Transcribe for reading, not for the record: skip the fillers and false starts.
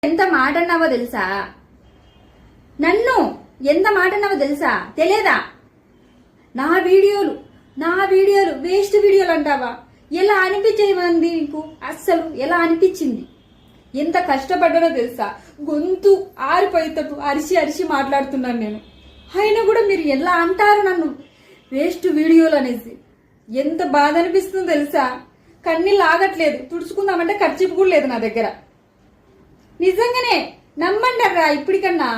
ఎంత మాట అన్నావో తెలుసా? నన్ను ఎంత మాట అన్నావో తెలుసా? తెలియదా? నా వీడియోలు వేస్ట్ వీడియోలు అంటావా? ఎలా అనిపించేది నీకు? అస్సలు ఎలా అనిపించింది? ఎంత కష్టపడ్డానో తెలుసా? గొంతు ఆరిపోయేటట్టు అరిచి అరిచి మాట్లాడుతున్నాను నేను. అయినా కూడా మీరు ఎలా అంటారు నన్ను వేస్ట్ వీడియోలు అనేసి? ఎంత బాధ అనిపిస్తుందో తెలుసా? కన్నీళ్ళు ఆగట్లేదు, తుడుచుకుందామంటే ఖర్చు కూడా లేదు నా దగ్గర. నిజంగానే నమ్మండి రా ఇప్పటికన్నా.